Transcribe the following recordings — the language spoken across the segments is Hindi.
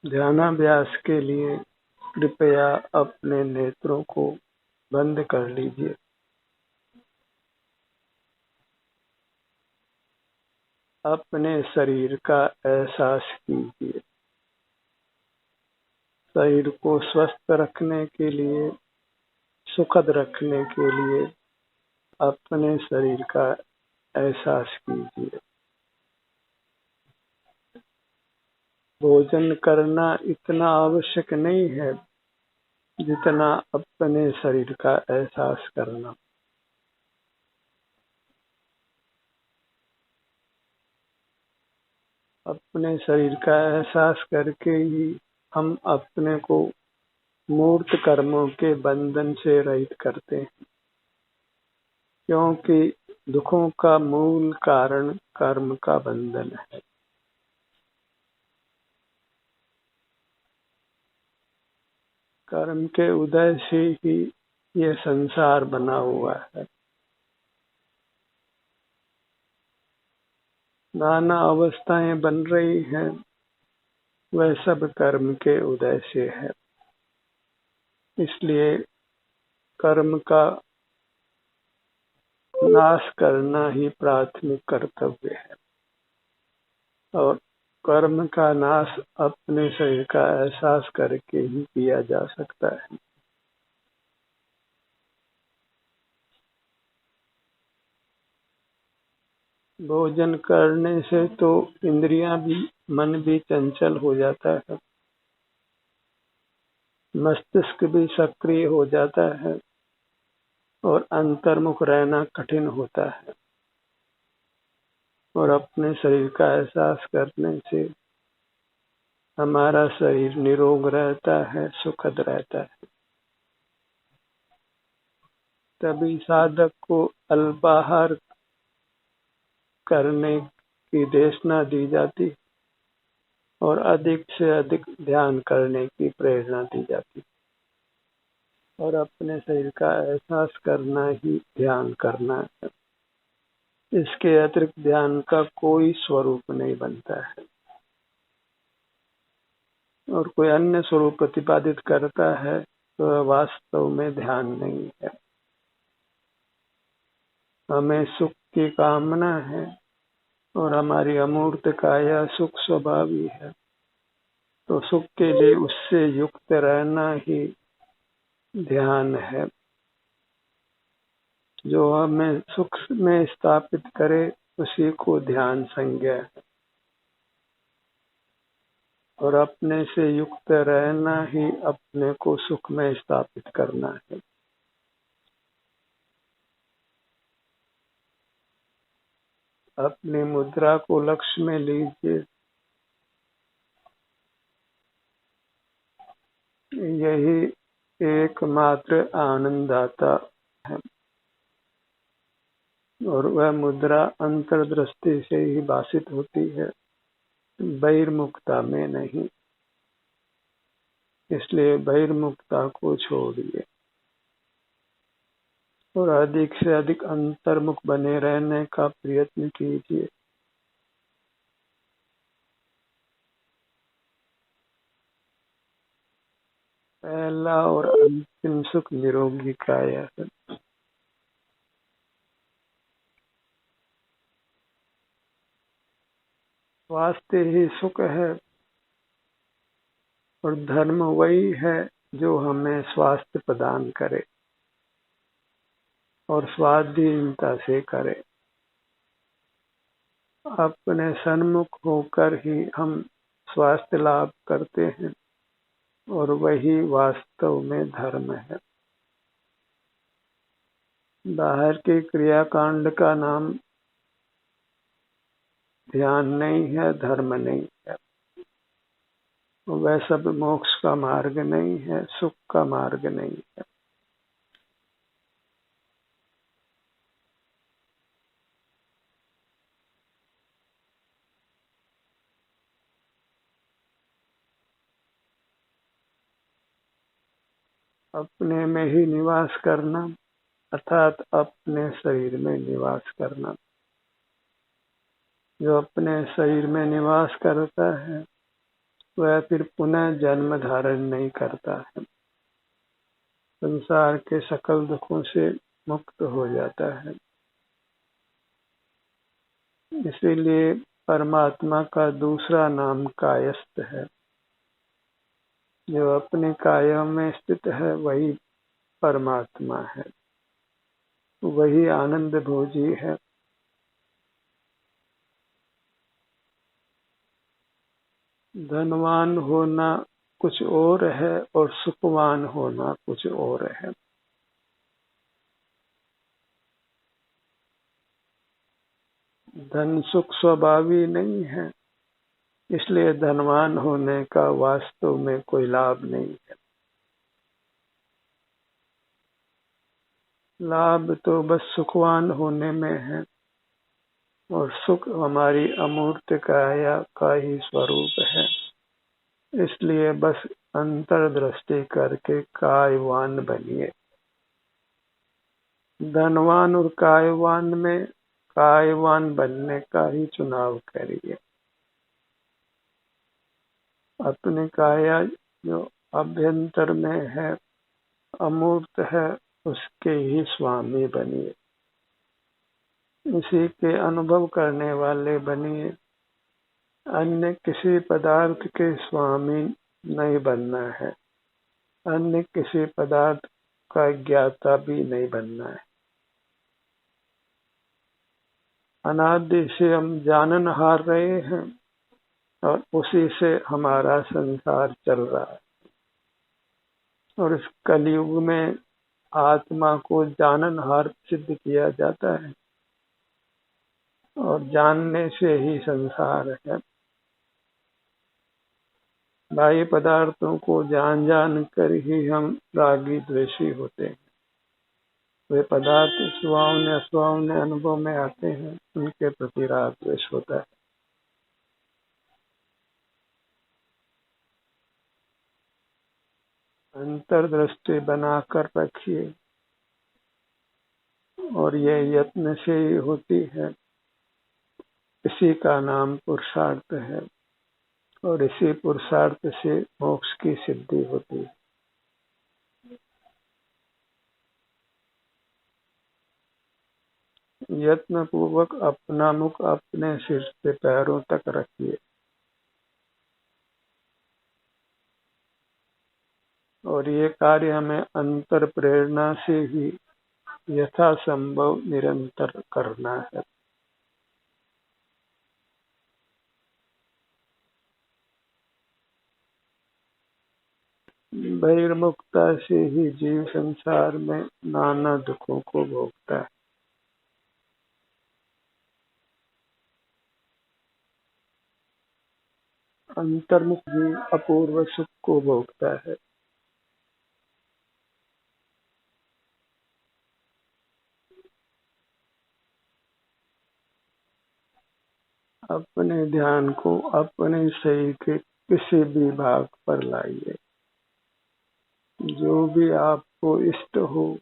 ध्यानाभ्यास के लिए कृपया अपने नेत्रों को बंद कर लीजिए। अपने शरीर का एहसास कीजिए। शरीर को स्वस्थ रखने के लिए, सुखद रखने के लिए अपने शरीर का एहसास कीजिए। भोजन करना इतना आवश्यक नहीं है जितना अपने शरीर का एहसास करना। अपने शरीर का एहसास करके ही हम अपने को मूर्त कर्मों के बंधन से रहित करते हैं, क्योंकि दुखों का मूल कारण कर्म का बंधन है। कर्म के उदय से ही ये संसार बना हुआ है। नाना अवस्थाएं बन रही हैं, वह सब कर्म के उदय से है। इसलिए कर्म का नाश करना ही प्राथमिक कर्तव्य है और कर्म का नाश अपने शरीर का एहसास करके ही किया जा सकता है। भोजन करने से तो इंद्रियां भी, मन भी चंचल हो जाता है, मस्तिष्क भी सक्रिय हो जाता है और अंतर्मुख रहना कठिन होता है। और अपने शरीर का एहसास करने से हमारा शरीर निरोग रहता है, सुखद रहता है। तभी साधक को अल्पाहार करने की देशना दी जाती और अधिक से अधिक ध्यान करने की प्रेरणा दी जाती। और अपने शरीर का एहसास करना ही ध्यान करना है। इसके अतिरिक्त ध्यान का कोई स्वरूप नहीं बनता है और कोई अन्य स्वरूप प्रतिपादित करता है तो वह वास्तव में ध्यान नहीं है। हमें सुख की कामना है और हमारी अमूर्त काया सुख स्वभावी है, तो सुख के लिए उससे युक्त रहना ही ध्यान है। जो हमें सुख में स्थापित करे उसी को ध्यान संज्ञा है और अपने से युक्त रहना ही अपने को सुख में स्थापित करना है। अपनी मुद्रा को लक्ष्य में लीजिए। यही एकमात्र आनंददाता है और वह मुद्रा अंतर्दृष्टि से ही भाषित होती है, बहिर्मुखता में नहीं। इसलिए बहिर्मुखता को छोड़िए और अधिक से अधिक अंतर्मुख बने रहने का प्रयत्न कीजिए। पहला और अंतिम सुख निरोगी काया है। स्वास्थ्य ही सुख है और धर्म वही है जो हमें स्वास्थ्य प्रदान करे और स्वाधीनता से करे। अपने सन्मुख होकर ही हम स्वास्थ्य लाभ करते हैं और वही वास्तव में धर्म है। बाहर के क्रियाकांड का नाम ध्यान नहीं है, धर्म नहीं है। वह सब मोक्ष का मार्ग नहीं है, सुख का मार्ग नहीं है। अपने में ही निवास करना अर्थात अपने शरीर में निवास करना। जो अपने शरीर में निवास करता है वह फिर पुनः जन्म धारण नहीं करता है, संसार के सकल दुखों से मुक्त हो जाता है। इसीलिए परमात्मा का दूसरा नाम कायस्थ है। जो अपने काय में स्थित है वही परमात्मा है, वही आनंद भोजी है। धनवान होना कुछ और है और सुखवान होना कुछ और है। धन सुख स्वभावी नहीं है, इसलिए धनवान होने का वास्तव में कोई लाभ नहीं है। लाभ तो बस सुखवान होने में है, और सुख हमारी अमूर्त काया का ही स्वरूप है। इसलिए बस अंतर्दृष्टि करके कायवान बनिए। धनवान और कायवान में कायवान बनने का ही चुनाव करिए। अपने काया जो अभ्यंतर में है, अमूर्त है, उसके ही स्वामी बनिए, उसी के अनुभव करने वाले बनिए। अन्य किसी पदार्थ के स्वामी नहीं बनना है, अन्य किसी पदार्थ का ज्ञाता भी नहीं बनना है। अनादि से हम जानन हार रहे हैं और उसी से हमारा संसार चल रहा है। और इस कलयुग में आत्मा को जाननहार सिद्ध किया जाता है, और जानने से ही संसार है। बाह्य पदार्थों को जान जान कर ही हम रागी द्वेषी होते हैं। वे पदार्थ सुहावने असुहावने अनुभव में आते हैं, उनके प्रति राग द्वेष होता है। अंतर्दृष्टि बनाकर रखिए, और ये यत्न से ही होती है। इसी का नाम पुरुषार्थ है, और इसी पुरुषार्थ से मोक्ष की सिद्धि होती है। यत्न पूर्वक अपना मुख अपने सिर से पैरों तक रखिए, और ये कार्य हमें अंतर प्रेरणा से ही यथासंभव निरंतर करना है। बहिर्मुखता से ही जीव संसार में नाना दुखों को भोगता है। अंतर्मुख जीव अपूर्व सुख को भोगता है। अपने ध्यान को अपने शरीर के किसी भी भाग पर लाइए, जो भी आपको इष्ट हो,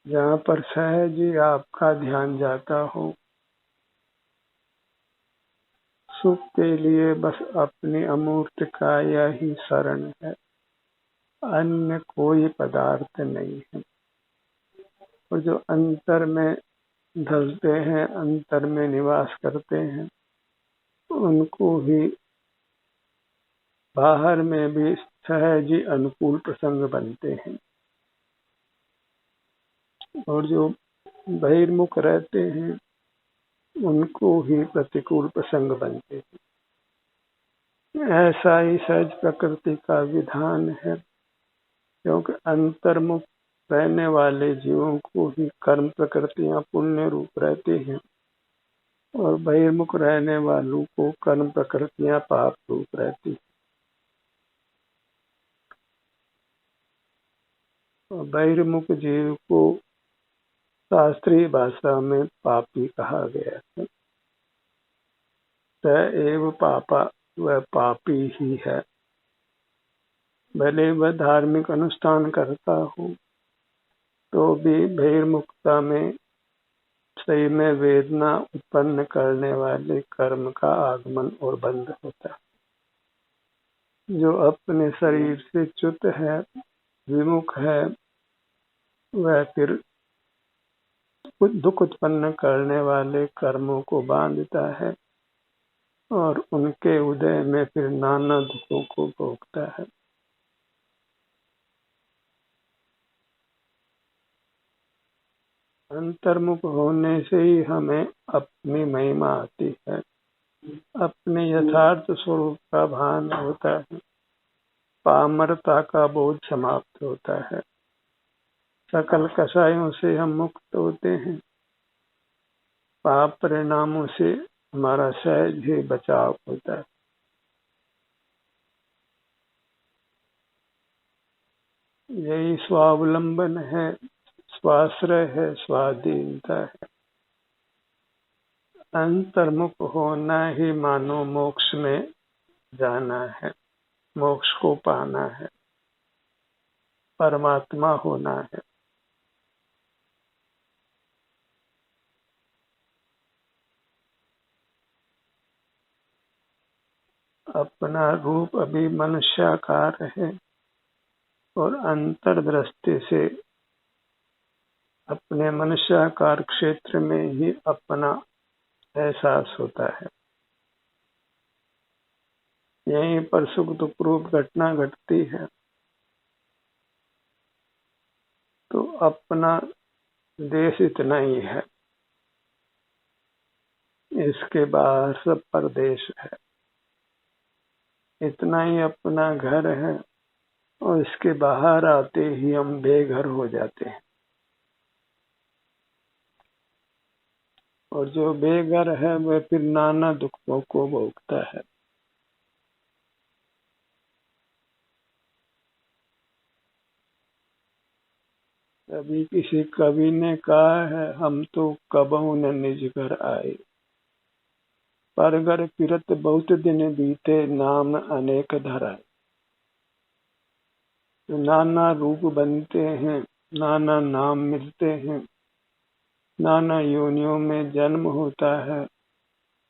जहाँ पर सहज ही आपका ध्यान जाता हो। सुख के लिए बस अपनी अमूर्त काया ही शरण है, अन्य कोई पदार्थ नहीं है। और जो अंतर में ढलते हैं, अंतर में निवास करते हैं, उनको ही बाहर में भी सहज ही अनुकूल प्रसंग बनते हैं। और जो बहिर्मुख रहते हैं, उनको ही प्रतिकूल प्रसंग बनते हैं। ऐसा ही सहज प्रकृति का विधान है, क्योंकि अंतर्मुख रहने वाले जीवों को ही कर्म प्रकृतियां पुण्य रूप रहती हैं, और बहिर्मुख रहने वालों को कर्म प्रकृतियां पाप रूप रहती हैं। और बहिर्मुख जीव को शास्त्रीय भाषा में पापी कहा गया है। स एव पापा, वह पापी ही है। भले वह धार्मिक अनुष्ठान करता हो, तो भी बहिर्मुखता में सही में वेदना उत्पन्न करने वाले कर्म का आगमन और बंध होता है। जो अपने शरीर से च्युत है, विमुख है, वह फिर दुख उत्पन्न करने वाले कर्मों को बांधता है और उनके उदय में फिर नाना दुखों को भोगता है। अंतर्मुख होने से ही हमें अपनी महिमा आती है, अपने यथार्थ स्वरूप का भान होता है, पामरता का बोध समाप्त होता है, सकल कषायों से हम मुक्त होते हैं, पाप परिणामों से हमारा सहज ही बचाव होता है। यही स्वावलंबन है, स्वाश्रय है, स्वाधीनता है। अंतर्मुख होना ही मानो मोक्ष में जाना है, मोक्ष को पाना है, परमात्मा होना है। अपना रूप अभी मनुष्याकार है और अंतर्दृष्टि से अपने मनुष्याकार क्षेत्र में ही अपना एहसास होता है। यहीं पर सुख दुख रूप घटना घटती है तो अपना देश इतना ही है, इसके बाहर सब परदेश है। इतना ही अपना घर है और इसके बाहर आते ही हम बेघर हो जाते हैं। और जो बेघर है वह फिर नाना दुखों को भोगता है। अभी किसी कवि ने कहा है, हम तो कबहू न निज घर आए, परगर फिरत बहुत दिन बीते, नाम अनेक धराए। नाना रूप बनते हैं, नाना नाम मिलते हैं, नाना योनियों में जन्म होता है,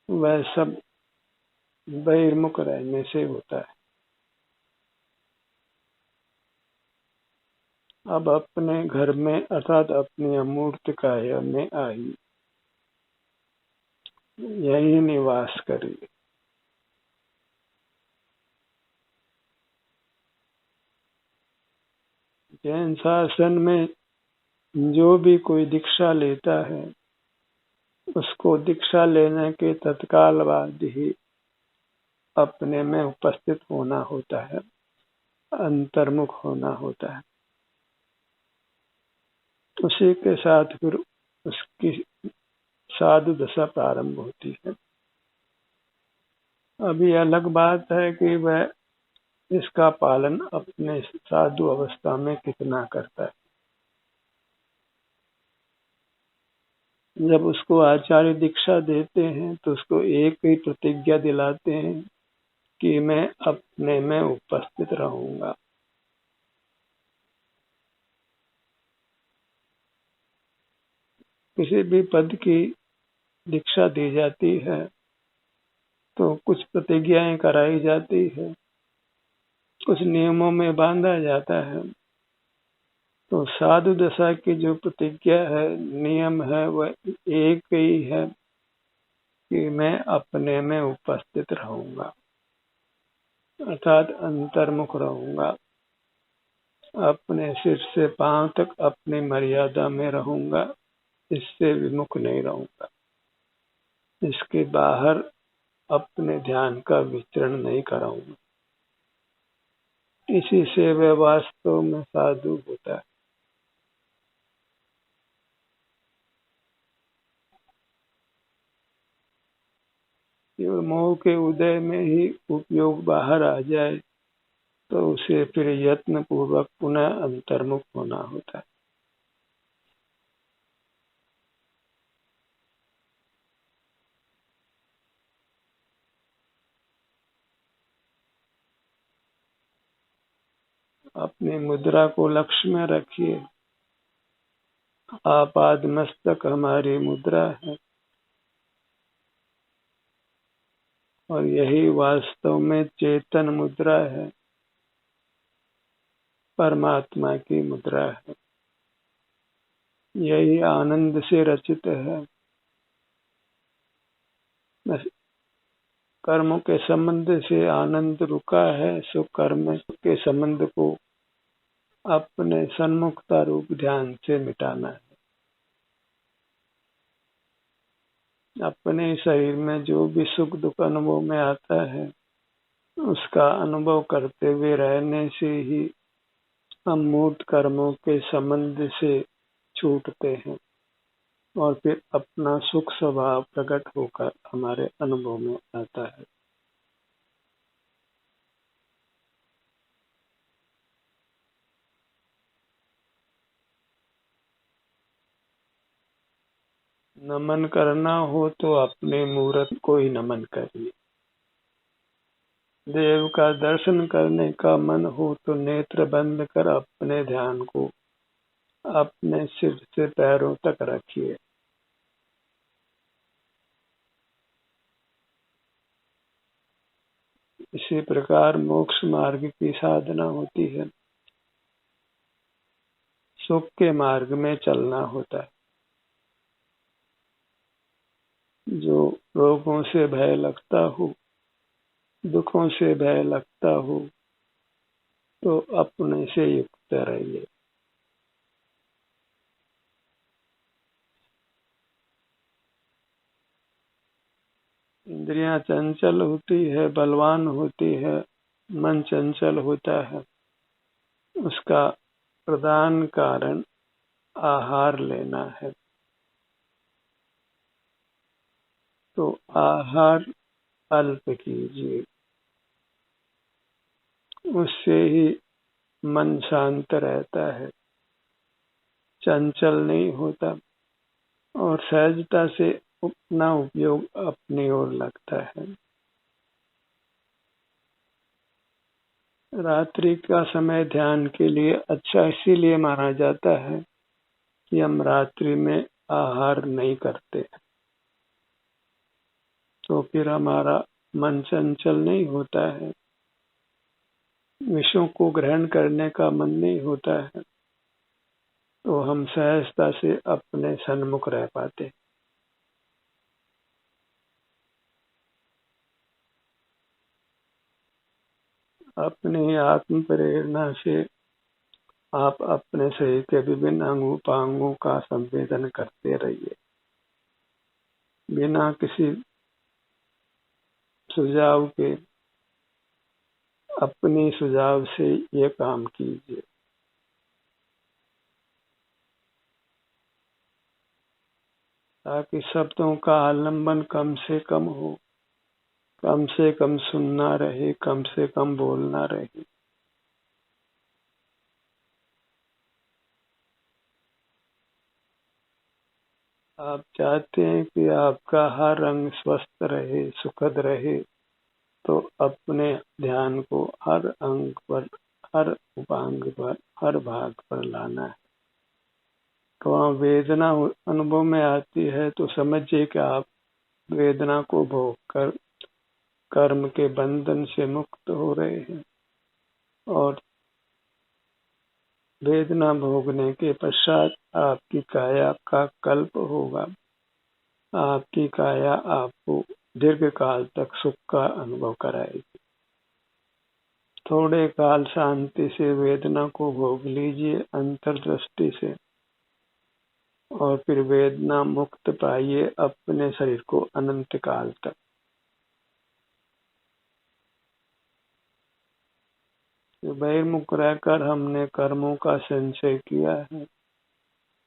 वह सब बहिर्मुख रहने से होता है। अब अपने घर में अर्थात अपनी अमूर्त काया में आई, यही निवास करिए। जैन शासन में जो भी कोई दीक्षा लेता है उसको दीक्षा लेने के तत्काल बाद ही अपने में उपस्थित होना होता है, अंतर्मुख होना होता है। उसी के साथ फिर उसकी साधु दशा प्रारंभ होती है। अभी अलग बात है कि वह इसका पालन अपने साधु अवस्था में कितना करता है। जब उसको आचार्य दीक्षा देते हैं तो उसको एक ही प्रतिज्ञा दिलाते हैं कि मैं अपने में उपस्थित रहूंगा। किसी भी पद की दीक्षा दी जाती है तो कुछ प्रतिज्ञाएं कराई जाती है, कुछ नियमों में बांधा जाता है। तो साधु दशा की जो प्रतिज्ञा है, नियम है, वह एक ही है कि मैं अपने में उपस्थित रहूंगा, अर्थात अंतर्मुख रहूंगा। अपने सिर से पांव तक अपनी मर्यादा में रहूंगा, इससे विमुख नहीं रहूंगा। इसके बाहर अपने ध्यान का विचरण नहीं कराऊंगा। इसी से वह वास्तव में साधु होता है। केवल मोह के उदय में ही उपयोग बाहर आ जाए तो उसे फिर यत्न पूर्वक पुनः अंतर्मुख होना होता है। अपनी मुद्रा को लक्ष्य में रखिए आपाद मस्तक हमारी मुद्रा है, और यही वास्तव में चेतन मुद्रा है, परमात्मा की मुद्रा है। यही आनंद से रचित है। बस कर्मों के संबंध से आनंद रुका है, सो कर्म के संबंध को अपने सन्मुखता रूप ध्यान से मिटाना है। अपने शरीर में जो भी सुख दुख अनुभव में आता है, उसका अनुभव करते हुए रहने से ही हम मूर्त कर्मों के संबंध से छूटते हैं, और फिर अपना सुख स्वभाव प्रकट होकर हमारे अनुभव में आता है। नमन करना हो तो अपने मूर्त को ही नमन करिए। देव का दर्शन करने का मन हो तो नेत्र बंद कर अपने ध्यान को अपने सिर से पैरों तक रखिए। इसी प्रकार मोक्ष मार्ग की साधना होती है। सुख के मार्ग में चलना होता है। जो रोगों से भय लगता हो, दुखों से भय लगता हो, तो अपने से युक्त रहिए। इंद्रियां चंचल होती है, बलवान होती है, मन चंचल होता है। उसका प्रधान कारण आहार लेना है। तो आहार अल्प कीजिए, उससे ही मन शांत रहता है, चंचल नहीं होता, और सहजता से अपना उपयोग अपनी ओर लगता है। रात्रि का समय ध्यान के लिए अच्छा इसीलिए माना जाता है कि हम रात्रि में आहार नहीं करते, तो फिर हमारा मन चंचल नहीं होता है, विषयों को ग्रहण करने का मन नहीं होता है, तो हम सहजता से अपने सन्मुख रह पाते। अपनी आत्म प्रेरणा से आप अपने शरीर के विभिन्न अंगों पांगों का संवेदन करते रहिए, बिना किसी सुझाव के अपनी सुझाव से ये काम कीजिए। ताकि शब्दों का आलंबन कम से कम सुनना रहे, कम से कम बोलना रहे। आप चाहते हैं कि आपका हर अंग स्वस्थ रहे, सुखद रहे, तो अपने ध्यान को हर अंग पर, हर उपांग पर, हर भाग पर लाना है। तो वहाँ वेदना अनुभव में आती है तो समझिए कि आप वेदना को भोग कर कर्म के बंधन से मुक्त हो रहे हैं, और वेदना भोगने के पश्चात आपकी काया का कल्प होगा। आपकी काया आपको दीर्घ काल तक सुख का अनुभव कराएगी। थोड़े काल शांति से वेदना को भोग लीजिए अंतर्दृष्टि से, और फिर वेदना मुक्त पाइए अपने शरीर को अनंत काल तक। बहिर्मुख रहकर हमने कर्मों का संचय किया है,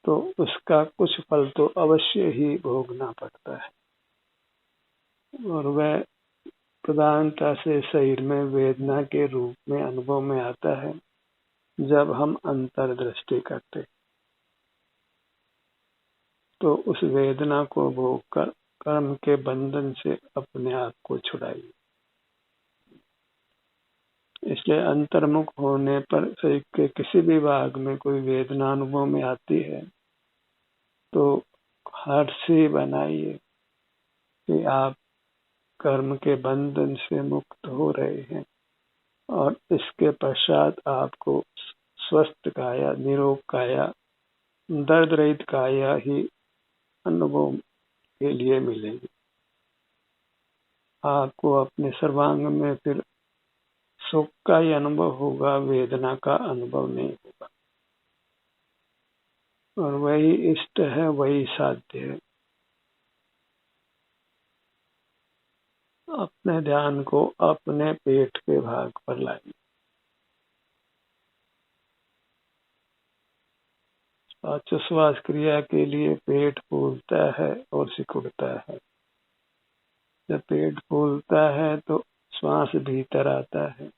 तो उसका कुछ फल तो अवश्य ही भोगना पड़ता है, और वह प्रधानता से शरीर में वेदना के रूप में अनुभव में आता है जब हम अंतर्दृष्टि करते। तो उस वेदना को भोग कर कर्म के बंधन से अपने आप को छुड़ाइए। इसलिए अंतर्मुख होने पर शरीर के किसी भी भाग में कोई वेदना अनुभव में आती है, तो हर्ष ही बनाइए कि आप कर्म के बंधन से मुक्त हो रहे हैं और इसके पश्चात आपको स्वस्थ काया, निरोग काया, दर्द रहित काया ही अनुभव के लिए मिलेगी। आपको अपने सर्वांग में फिर सुख का ही अनुभव होगा, वेदना का अनुभव नहीं होगा। और वही इष्ट है, वही साध्य है। अपने ध्यान को अपने पेट के भाग पर लाइए। श्वास क्रिया के लिए पेट फूलता है और सिकुड़ता है। जब पेट फूलता है तो श्वास भीतर आता है,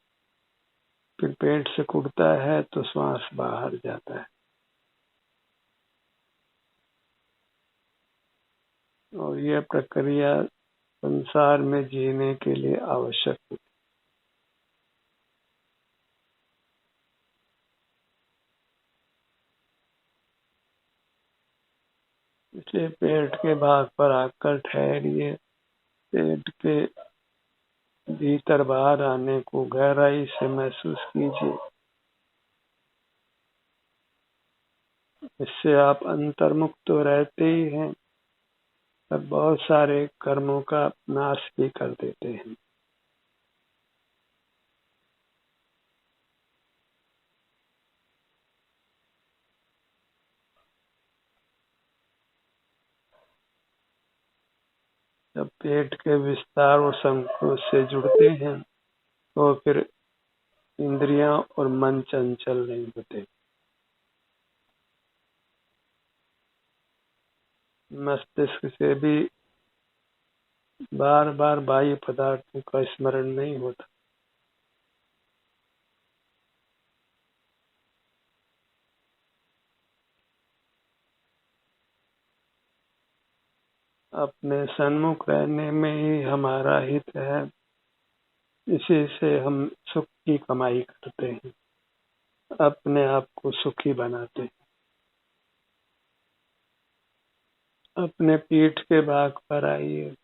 फिर पेट सिकुड़ता है तो श्वास बाहर जाता है। और यह प्रक्रिया संसार में जीने के लिए आवश्यक है। इसलिए पेट के भाग पर आकर ठहरिए। पेट के भीतर बाहर आने को गहराई से महसूस कीजिए। इससे आप अंतर्मुख तो रहते ही हैं, पर बहुत सारे कर्मों का नाश भी कर देते हैं। जब पेट के विस्तार और संकोच से जुड़ते हैं तो फिर इंद्रियां और मन चंचल नहीं होते। मस्तिष्क से भी बार बार बाह्य पदार्थों का स्मरण नहीं होता। अपने सन्मुख रहने में ही हमारा हित है। इसी से हम सुख की कमाई करते हैं, अपने आप को सुखी बनाते हैं। अपने पीठ के भाग पर आइए।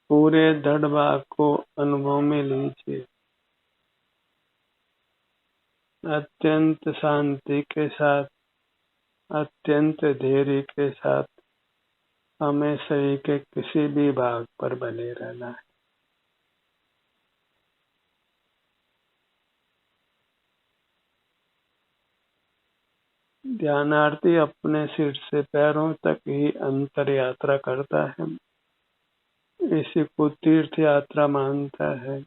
पूरे धड़ भाग को अनुभव में लीजिए। अत्यंत शांति के साथ, अत्यंत धैर्य के साथ हमें शरीर के किसी भी भाग पर बने रहना है। ध्यानार्थी अपने सिर से पैरों तक ही अंतर यात्रा करता है। इसी को तीर्थ यात्रा मानता है,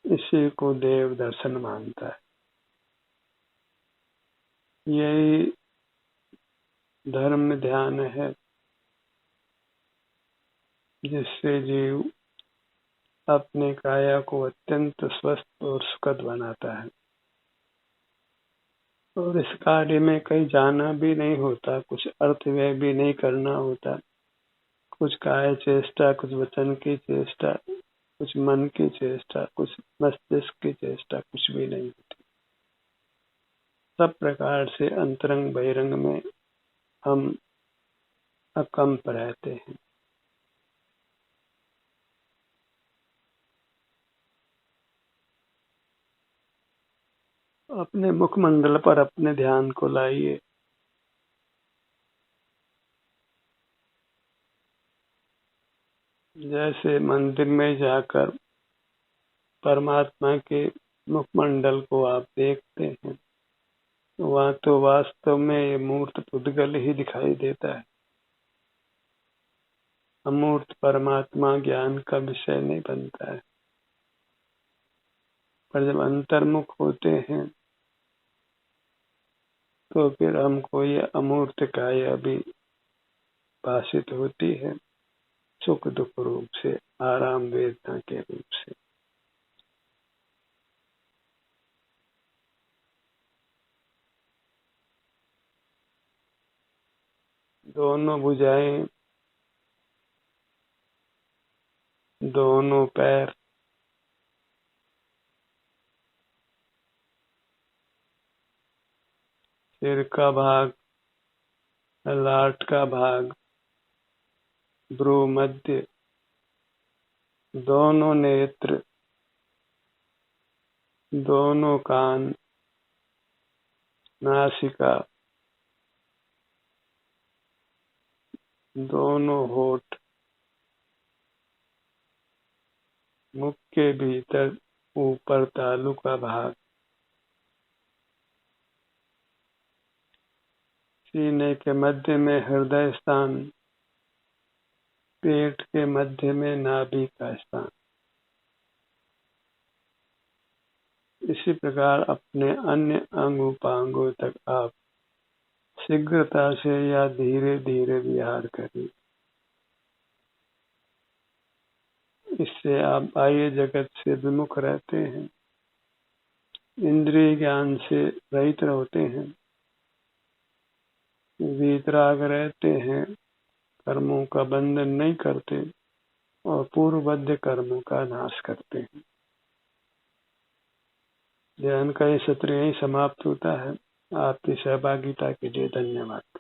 इसी को देव दर्शन मानता है। यही धर्म ध्यान है, जिससे जीव अपने काया को अत्यंत स्वस्थ और सुखद बनाता है। और इस कार्य में कहीं जाना भी नहीं होता, कुछ अर्थ व्यय भी नहीं करना होता। कुछ काय चेष्टा, कुछ वचन की चेष्टा, कुछ मन की चेष्टा, कुछ मस्तिष्क की चेष्टा, कुछ भी नहीं होती। सब प्रकार से अंतरंग बहिरंग में हम अकंप रहते हैं। अपने मुखमंडल पर अपने ध्यान को लाइए। जैसे मंदिर में जाकर परमात्मा के मुखमंडल को आप देखते हैं, वहाँ तो वास्तव में ये मूर्त पुद्गल ही दिखाई देता है। अमूर्त परमात्मा ज्ञान का विषय नहीं बनता है। पर जब अंतर्मुख होते हैं तो फिर हमको ये अमूर्त काया भी भाषित होती है, सुख दुख रूप से, आराम वेदना के रूप से। दोनों भुजाएं दोनों पैर, सिर का भाग, ललाट का भाग, भ्रू मध्य, दोनों नेत्र, दोनों कान, नासिका, दोनों होठ, मुख के भीतर ऊपर तालू का भाग, सीने के मध्य में हृदय स्थान, पेट के मध्य में नाभि का स्थान। इसी प्रकार अपने अन्य अंग उपांगों तक आप शीघ्रता से या धीरे धीरे विहार करिए। इससे आप बाह्य जगत से विमुख रहते हैं, इंद्रिय ज्ञान से रहित होते हैं, वीतराग रहते हैं, कर्मों का बंधन नहीं करते और पूर्वबद्ध कर्मों का नाश करते हैं। ध्यान का ये सत्र यही समाप्त होता है। आपकी सहभागिता के लिए धन्यवाद।